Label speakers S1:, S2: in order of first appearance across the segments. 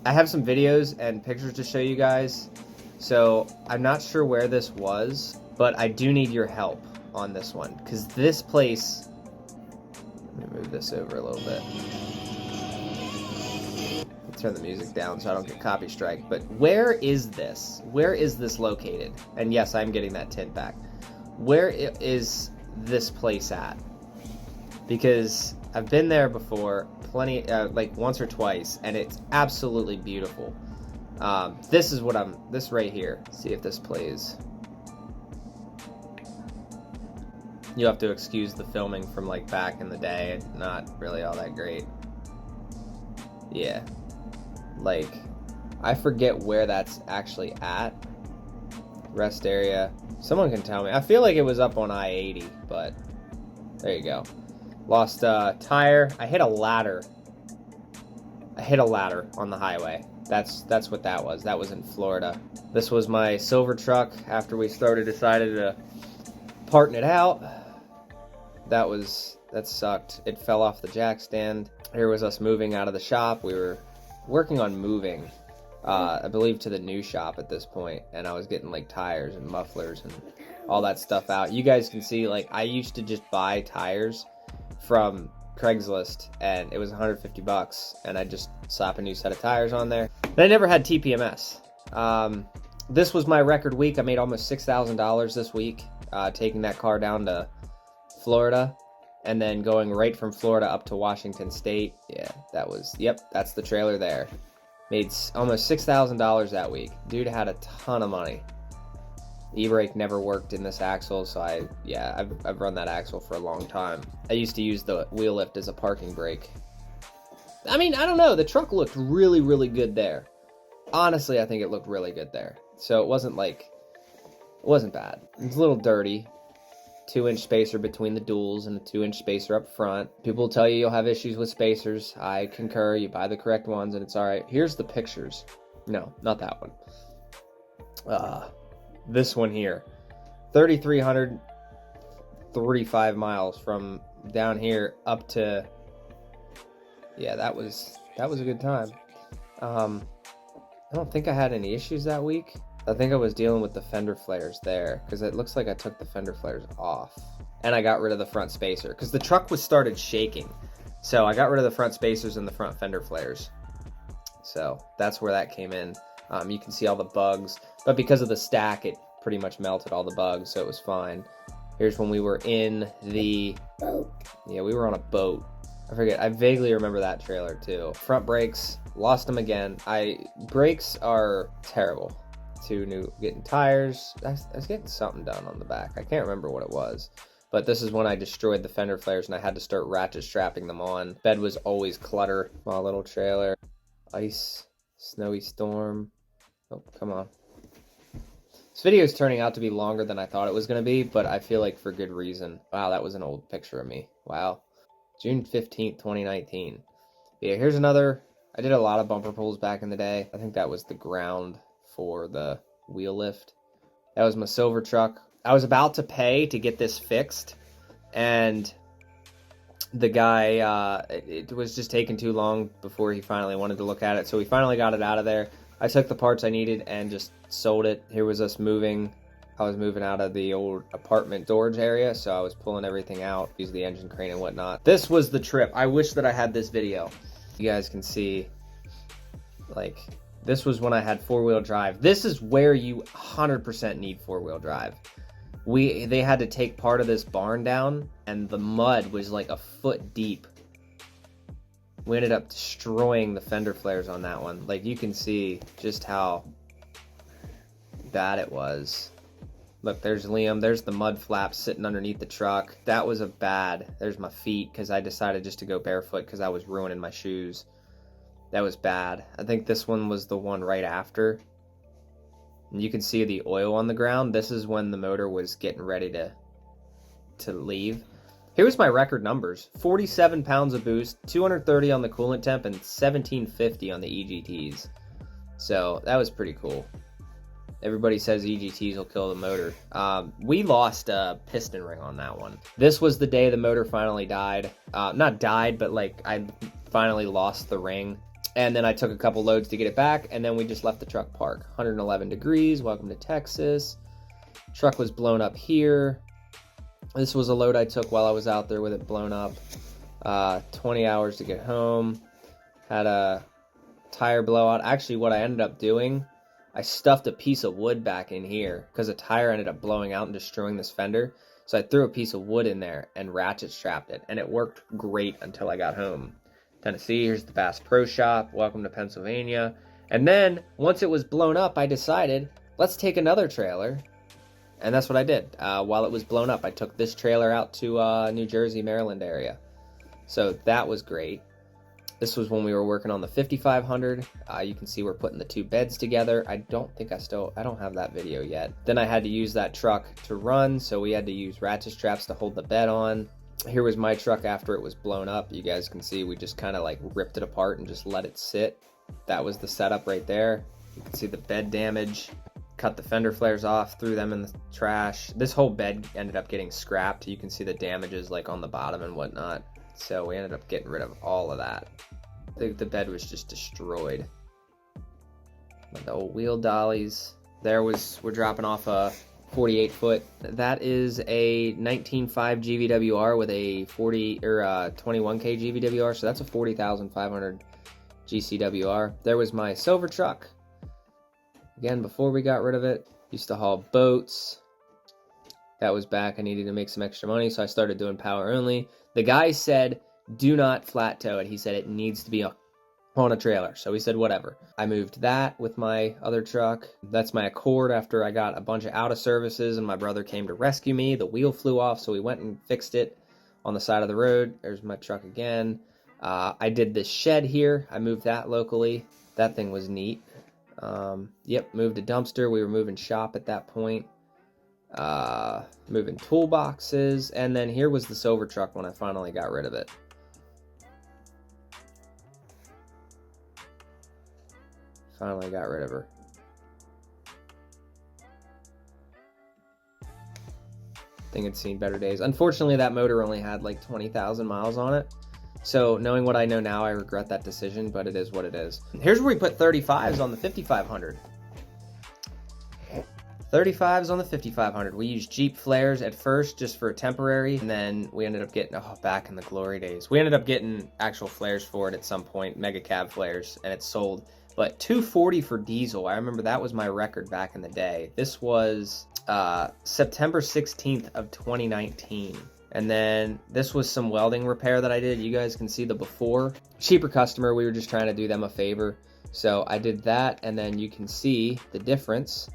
S1: I have some videos and pictures to show you guys, so I'm not sure where this was, but I do need your help on this one, because this place, let me move this over a little bit. Turn the music down so I don't get copy strike, but where is this? Where is this located? And yes, I'm getting that tint back. Where is this place at? Because I've been there before, plenty, like once or twice, and it's absolutely beautiful. This is what this right here. See if this plays. You'll have to excuse the filming from like back in the day. Not really all that great. Yeah. Like, I forget where that's actually at. Rest area. Someone can tell me. I feel like it was up on I-80, but there you go. Lost a tire. I hit a ladder. I hit a ladder on the highway. That's what that was. That was in Florida. This was my silver truck after we decided to parting it out. That sucked. It fell off the jack stand. Here was us moving out of the shop. We were working on moving, I believe, to the new shop at this point, and I was getting like tires and mufflers and all that stuff out. You guys can see, like, I used to just buy tires from Craigslist, and it was 150 bucks, and I just slap a new set of tires on there. And I never had TPMS. This was my record week. I made almost $6,000 this week, taking that car down to Florida, and then going right from Florida up to Washington State. Yeah, that's the trailer there. Made almost $6,000 that week. Dude had a ton of money. E-brake never worked in this axle, so I've run that axle for a long time. I used to use the wheel lift as a parking brake. I mean, I don't know. The truck looked really, really good there. Honestly, I think it looked really good there. So it wasn't bad. It was a little dirty. 2-inch spacer between the duals and a 2-inch spacer up front. People tell you you'll have issues with spacers. I concur. You buy the correct ones and it's all right. Here's the pictures. No, not that one. This one here. 3,335 miles from down here up to. Yeah, that was a good time. I don't think I had any issues that week. I think I was dealing with the fender flares there, because it looks like I took the fender flares off. And I got rid of the front spacer, because the truck started shaking. So I got rid of the front spacers and the front fender flares. So that's where that came in. You can see all the bugs, but because of the stack, it pretty much melted all the bugs, so it was fine. Here's when we were in the boat. Yeah, we were on a boat. I forget, I vaguely remember that trailer too. Front brakes, lost them again. Brakes are terrible. Getting tires. I was getting something done on the back. I can't remember what it was. But this is when I destroyed the fender flares and I had to start ratchet strapping them on. Bed was always clutter. Small little trailer. Ice. Snowy storm. Oh, come on. This video is turning out to be longer than I thought it was going to be, but I feel like for good reason. Wow, that was an old picture of me. Wow. June 15th, 2019. Yeah, here's another. I did a lot of bumper pulls back in the day. I think that was the ground for the wheel lift. That was my silver truck. I was about to pay to get this fixed, and the guy, it was just taking too long before he finally wanted to look at it, so we finally got it out of there. I took the parts I needed and just sold it. Here was us moving. I was moving out of the old apartment storage area, so I was pulling everything out, using the engine crane and whatnot. This was the trip. I wish that I had this video. You guys can see, like, this was when I had four-wheel drive. This is where you 100% need four-wheel drive. They had to take part of this barn down, and the mud was like a foot deep. We ended up destroying the fender flares on that one. Like, you can see just how bad it was. Look, there's Liam. There's the mud flaps sitting underneath the truck. That was there's my feet, because I decided just to go barefoot because I was ruining my shoes. That was bad. I think this one was the one right after. And you can see the oil on the ground. This is when the motor was getting ready to leave. Here's my record numbers. 47 pounds of boost, 230 on the coolant temp, and 1750 on the EGTs. So that was pretty cool. Everybody says EGTs will kill the motor. We lost a piston ring on that one. This was the day the motor finally died. Not died, but like I finally lost the ring. And then I took a couple loads to get it back, and then we just left the truck parked. 111 degrees, welcome to Texas. Truck was blown up here. This was a load I took while I was out there with it blown up. 20 hours to get home. Had a tire blowout. Actually, what I ended up doing, I stuffed a piece of wood back in here because a tire ended up blowing out and destroying this fender. So I threw a piece of wood in there and ratchet strapped it, and it worked great until I got home. Tennessee, here's the Bass Pro Shop. Welcome to Pennsylvania. And then once it was blown up, I decided, let's take another trailer. And that's what I did. While it was blown up, I took this trailer out to New Jersey, Maryland area. So that was great. This was when we were working on the 5500. You can see we're putting the two beds together. I don't have that video yet. Then I had to use that truck to run, so we had to use ratchet straps to hold the bed on. Here was my truck after it was blown up. You guys can see we just kind of like ripped it apart and just let it sit. That was the setup right there. You can see the bed damage. Cut the fender flares off, threw them in the trash. This whole bed ended up getting scrapped. You can see the damages like on the bottom and whatnot. So we ended up getting rid of all of that. The bed was just destroyed. The old wheel dollies. We're dropping off a 48 foot. That is a 19.5 GVWR with a 21K GVWR. So that's a 40,500 GCWR. There was my silver truck. Again, before we got rid of it, used to haul boats. That was back. I needed to make some extra money, so I started doing power only. The guy said, do not flat tow it. He said it needs to be on a trailer. So we said, whatever. I moved that with my other truck. That's my Accord after I got a bunch of out of services and my brother came to rescue me. The wheel flew off, so we went and fixed it on the side of the road. There's my truck again. I did this shed here. I moved that locally. That thing was neat. Yep, moved a dumpster. We were moving shop at that point. Moving toolboxes. And then here was the silver truck when I finally got rid of it. Finally got rid of her. Thing had seen better days. Unfortunately, that motor only had like 20,000 miles on it. So knowing what I know now, I regret that decision, but it is what it is. Here's where we put 35s on the 5500. 35s on the 5500. We used Jeep flares at first just for a temporary, and then we ended up getting, back in the glory days. We ended up getting actual flares for it at some point, mega cab flares, and it sold. But 240 for diesel, I remember that was my record back in the day. This was September 16th of 2019. And then this was some welding repair that I did. You guys can see the before. Cheaper customer, we were just trying to do them a favor. So I did that, and then you can see the difference.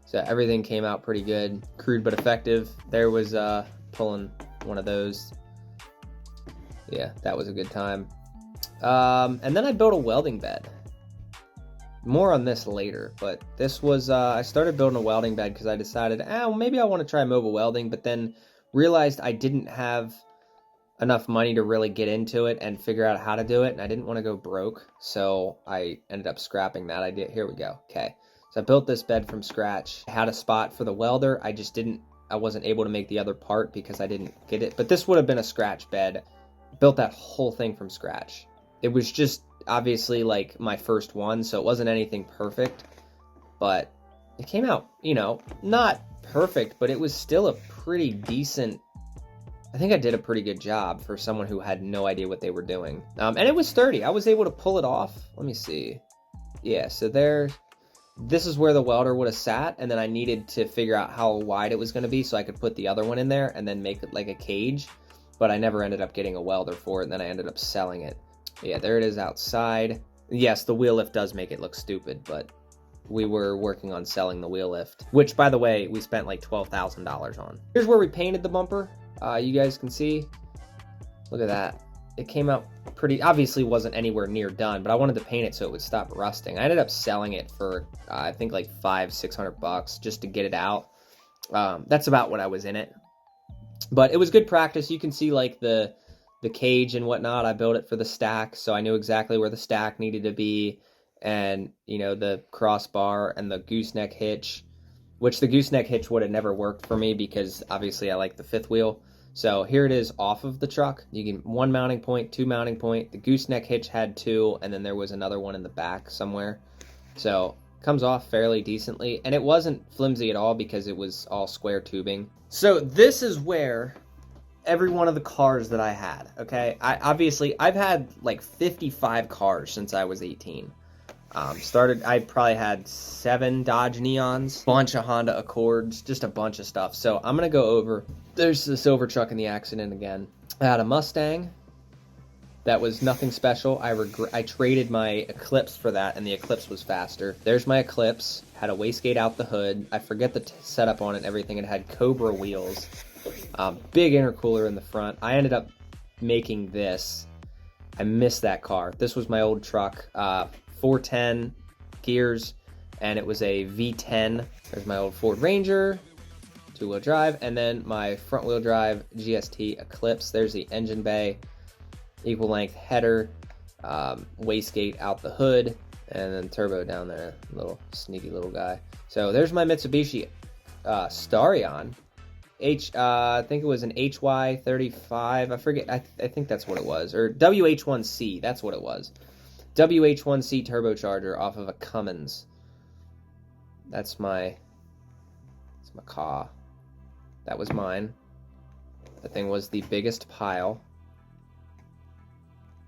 S1: So everything came out pretty good. Crude but effective. There was pulling one of those. Yeah, that was a good time. And then I built a welding bed. More on this later, but this was, I started building a welding bed because I decided, well, maybe I want to try mobile welding, but then realized I didn't have enough money to really get into it and figure out how to do it, and I didn't want to go broke, so I ended up scrapping that idea. Here we go. Okay, so I built this bed from scratch. I had a spot for the welder. I wasn't able to make the other part because I didn't get it, but this would have been a scratch bed. Built that whole thing from scratch. It was just obviously like my first one, so it wasn't anything perfect, but it came out, not perfect, but it was still a pretty decent. I think I did a pretty good job for someone who had no idea what they were doing. And it was sturdy. I was able to pull it off. Let me see. Yeah, so this is where the welder would have sat, and then I needed to figure out how wide it was going to be so I could put the other one in there and then make it like a cage, but I never ended up getting a welder for it, and then I ended up selling it. Yeah, there it is outside. Yes, the wheel lift does make it look stupid, but we were working on selling the wheel lift, which, by the way, we spent like $12,000 on. Here's where we painted the bumper. You guys can see. Look at that. It came out pretty, obviously wasn't anywhere near done, but I wanted to paint it so it would stop rusting. I ended up selling it for, I think like $500-600 just to get it out. That's about what I was in it. But it was good practice. You can see like the cage and whatnot. I built it for the stack, so I knew exactly where the stack needed to be, and the crossbar and the gooseneck hitch, which the gooseneck hitch would have never worked for me because obviously I like the fifth wheel, So here it is off of the truck. You can one mounting point, two mounting point. The gooseneck hitch had two, and then there was another one in the back somewhere. So comes off fairly decently, and it wasn't flimsy at all because it was all square tubing. So this is where every one of the cars that I had, okay? I've had like 55 cars since I was 18. I probably had 7 Dodge Neons, bunch of Honda Accords, just a bunch of stuff. So I'm gonna go over, there's the silver truck in the accident again. I had a Mustang. That was nothing special. I traded my Eclipse for that, and the Eclipse was faster. There's my Eclipse. Had a wastegate out the hood. I forget the setup on it and everything. It had Cobra wheels. Big intercooler in the front. I ended up making this. I missed that car. This was my old truck. 410 gears, and it was a V10. There's my old Ford Ranger, 2-wheel drive, and then my front-wheel drive GST Eclipse. There's the engine bay. Equal length header, wastegate out the hood, and then turbo down there, little sneaky little guy. So there's my Mitsubishi Starion. I think it was an HY35. I forget. I think that's what it was, or WH1C. That's what it was. WH1C turbocharger off of a Cummins. That's my car. That was mine. That thing was the biggest pile.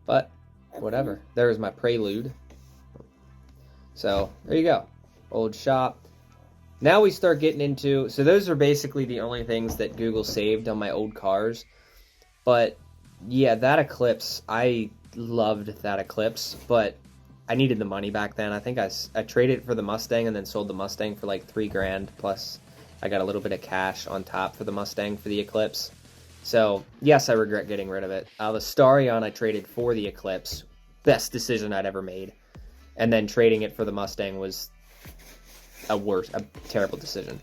S1: But whatever. There's my Prelude. So there you go. Old shop. Now we start getting into, so those are basically the only things that Google saved on my old cars. But yeah, that Eclipse, I loved that Eclipse, but I needed the money back then. I think I traded it for the Mustang and then sold the Mustang for like $3,000, plus I got a little bit of cash on top for the Mustang for the Eclipse. So, yes, I regret getting rid of it. The Starion I traded for the Eclipse. Best decision I'd ever made. And then trading it for the Mustang was a terrible decision.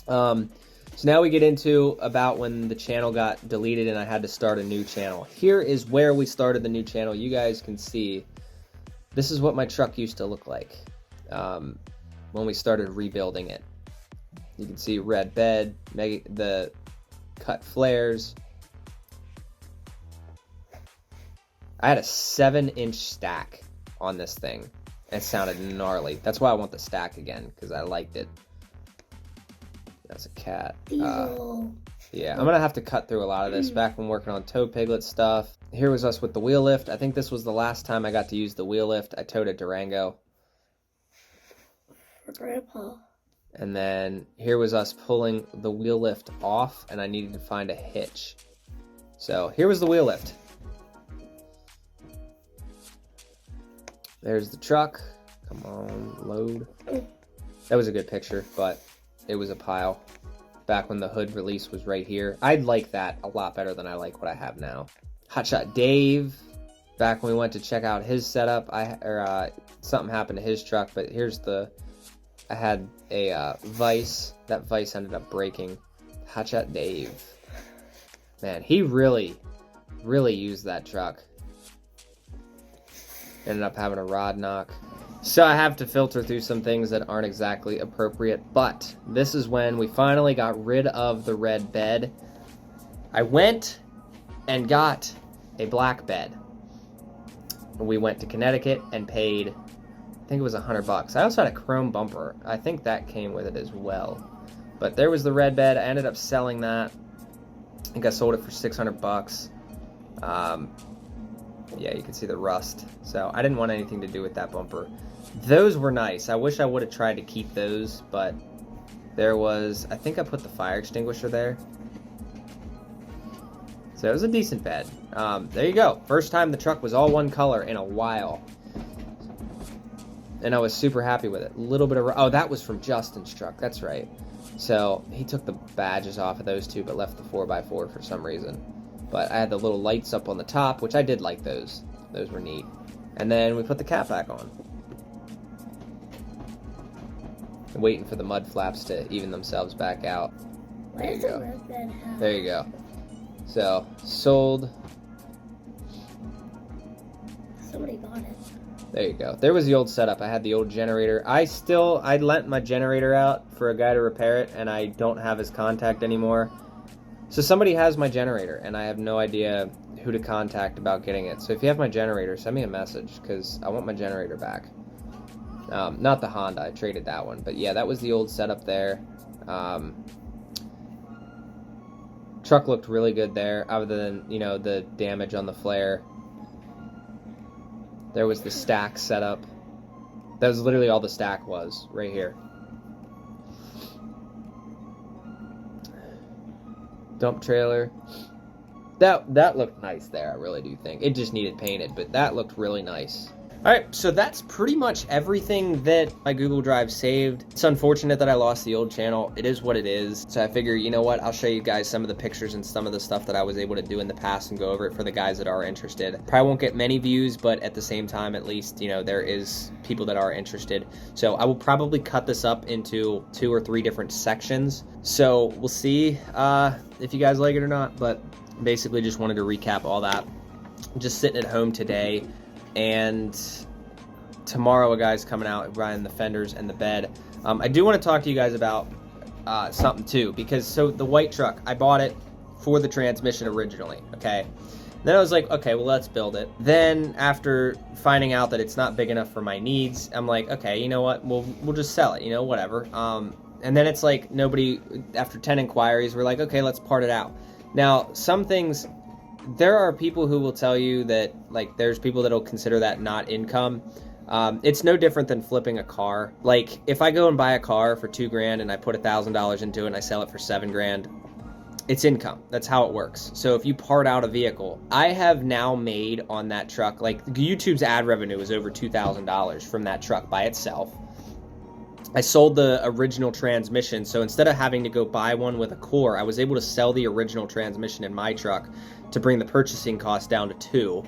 S1: So now we get into about when the channel got deleted and I had to start a new channel. Here is where we started the new channel. You guys can see, this is what my truck used to look like when we started rebuilding it. You can see red bed, the cut flares. I had a 7-inch stack on this thing. It sounded gnarly. That's why I want the stack again, because I liked it. That's a cat. Yeah, I'm gonna have to cut through a lot of this. Back when working on tow piglet stuff. Here was us with the wheel lift. I think this was the last time I got to use the wheel lift. I towed a Durango.
S2: For Grandpa.
S1: And then here was us pulling the wheel lift off, and I needed to find a hitch. So here was the wheel lift. There's the truck. Come on, load. That was a good picture, but it was a pile. Back when the hood release was right here. I'd like that a lot better than I like what I have now. Hotshot Dave. Back when we went to check out his setup, something happened to his truck, but here's I had a vise. That vise ended up breaking. Hotshot Dave. Man, he really used that truck. Ended up having a rod knock. So I have to filter through some things that aren't exactly appropriate, but this is when we finally got rid of the red bed. I went and got a black bed. We went to Connecticut and paid, I think it was $100. I also had a chrome bumper. I think that came with it as well. But there was the red bed. I ended up selling that. I think I sold it for $600. Yeah, you can see the rust. So I didn't want anything to do with that bumper. Those were nice. I wish I would have tried to keep those, but there was, I think I put the fire extinguisher there. So it was a decent bed. There you go. First time the truck was all one color in a while. And I was super happy with it. A little bit of, oh, that was from Justin's truck. That's right. So he took the badges off of those two, but left the 4x4 for some reason. But I had the little lights up on the top, which I did like those. Those were neat. And then we put the cap back on. Waiting for the mud flaps to even themselves back out. There you go. There you go. So, sold.
S2: Somebody bought it.
S1: There you go. There was the old setup. I had the old generator. I lent my generator out for a guy to repair it, and I don't have his contact anymore. So somebody has my generator, and I have no idea who to contact about getting it. So if you have my generator, send me a message, because I want my generator back. Not the Honda, I traded that one. But yeah, that was the old setup there. Truck looked really good there, other than, you know, the damage on the flare. There was the stack setup. That was literally all the stack was, right here. Dump trailer. That looked nice there, I really do think. It just needed painted, but that looked really nice. Alright, so that's pretty much everything that my Google Drive saved. It's unfortunate that I lost the old channel. It is what it is. So I figure, you know what, I'll show you guys some of the pictures and some of the stuff that I was able to do in the past and go over it for the guys that are interested. Probably won't get many views, but at the same time, at least, you know, there is people that are interested. So I will probably cut this up into 2 or 3 different sections. So we'll see if you guys like it or not, but basically just wanted to recap all that. Just sitting at home today. And tomorrow a guy's coming out riding the fenders and the bed. I do want to talk to you guys about something too, because so the white truck, I bought it for the transmission originally, okay? Then I was like, okay, well, let's build it. Then after finding out that it's not big enough for my needs, I'm like, okay, you know what, we'll just sell it, you know, whatever. And then it's like nobody, after 10 inquiries, we're like, okay, let's part it out. Now, some things, there are people who will tell you that, like, there's people that'll consider that not income. It's no different than flipping a car. Like, if I go and buy a car for $2,000 and I put $1,000 into it and I sell it for $7,000, it's income. That's how it works. So if you part out a vehicle, I have now made on that truck, like, YouTube's ad revenue is over $2,000 from that truck by itself. I sold the original transmission, so instead of having to go buy one with a core, I was able to sell the original transmission in my truck to bring the purchasing cost down to $2,000.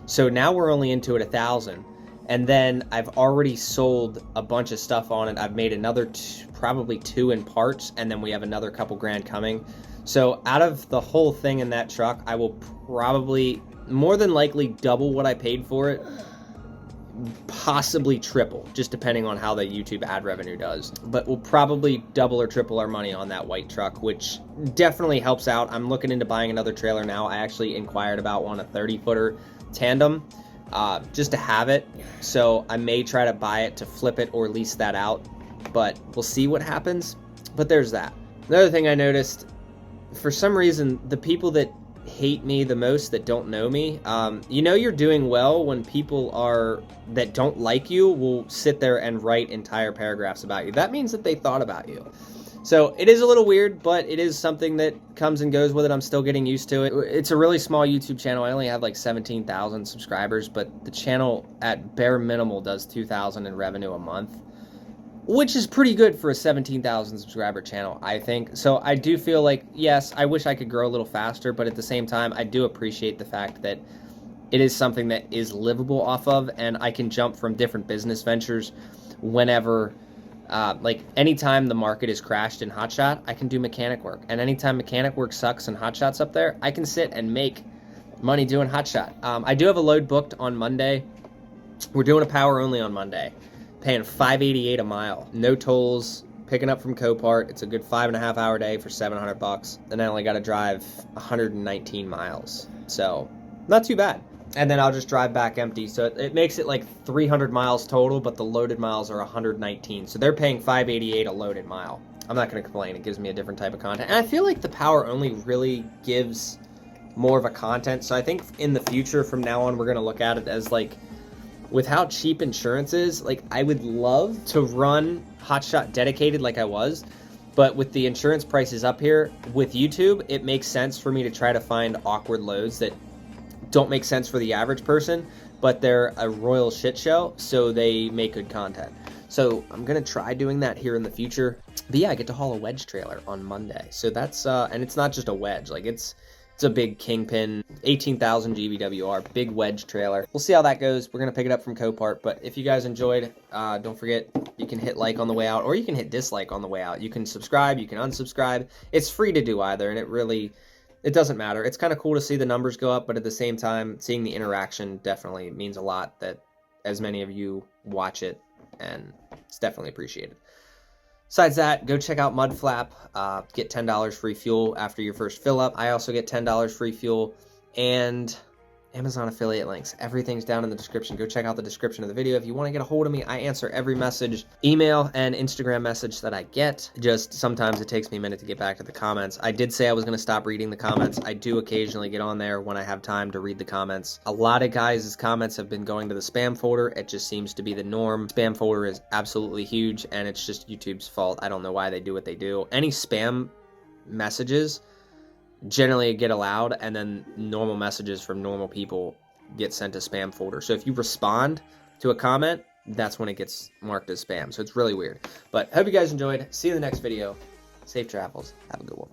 S1: So now we're only into it $1,000. And then I've already sold a bunch of stuff on it. I've made another probably 2 in parts, and then we have another couple grand coming. So out of the whole thing in that truck, I will probably, more than likely, double what I paid for it. Possibly triple, just depending on how the YouTube ad revenue does. But we'll probably double or triple our money on that white truck, which definitely helps out. I'm looking into buying another trailer now. I actually inquired about one, a 30-footer tandem, just to have it. So I may try to buy it to flip it or lease that out, but we'll see what happens. But there's that. Another thing I noticed, for some reason, the people that hate me the most that don't know me, you know you're doing well when people that don't like you will sit there and write entire paragraphs about you. That means that they thought about you. So it is a little weird, but it is something that comes and goes with it. I'm still getting used to it. It's a really small YouTube channel. I only have like 17,000 subscribers, but the channel at bare minimal does 2,000 in revenue a month, which is pretty good for a 17,000 subscriber channel, I think. So I do feel like, yes, I wish I could grow a little faster, but at the same time, I do appreciate the fact that it is something that is livable off of, and I can jump from different business ventures whenever, like anytime the market is crashed in Hotshot, I can do mechanic work. And anytime mechanic work sucks and Hotshot's up there, I can sit and make money doing Hotshot. I do have a load booked on Monday. We're doing a power only on Monday. Paying $588 a mile, no tolls, picking up from Copart. It's a good 5.5 hour day for $700, and I only got to drive 119 miles, so not too bad. And then I'll just drive back empty, so it makes it like 300 miles total, but the loaded miles are 119, so they're paying $588 a loaded mile. I'm not going to complain. It gives me a different type of content, and I feel like the power only really gives more of a content. So I think in the future, from now on, we're going to look at it as like, with how cheap insurance is, like, I would love to run Hotshot dedicated like I was, but with the insurance prices up here with YouTube, it makes sense for me to try to find awkward loads that don't make sense for the average person, but they're a royal shit show, so they make good content. So I'm gonna try doing that here in the future. But yeah, I get to haul a wedge trailer on Monday, so that's and it's not just a wedge, like it's a big Kingpin, 18,000 GBWR, big wedge trailer. We'll see how that goes. We're going to pick it up from Copart, but if you guys enjoyed, don't forget, you can hit like on the way out, or you can hit dislike on the way out. You can subscribe, you can unsubscribe. It's free to do either, and it doesn't matter. It's kind of cool to see the numbers go up, but at the same time, seeing the interaction definitely means a lot that as many of you watch it, and it's definitely appreciated. Besides that, go check out Mudflap. Get $10 free fuel after your first fill up. I also get $10 free fuel, and Amazon affiliate links. Everything's down in the description. Go check out the description of the video. If you want to get a hold of me, I answer every message, email and Instagram message that I get. Just sometimes it takes me a minute to get back to the comments. I did say I was going to stop reading the comments. I do occasionally get on there when I have time to read the comments. A lot of guys' comments have been going to the spam folder. It just seems to be the norm. Spam folder is absolutely huge, and it's just YouTube's fault. I don't know why they do what they do. Any spam messages generally get allowed, and then normal messages from normal people get sent to spam folder. So if you respond to a comment, that's when it gets marked as spam. So it's really weird. But hope you guys enjoyed. See you in the next video. Safe travels. Have a good one.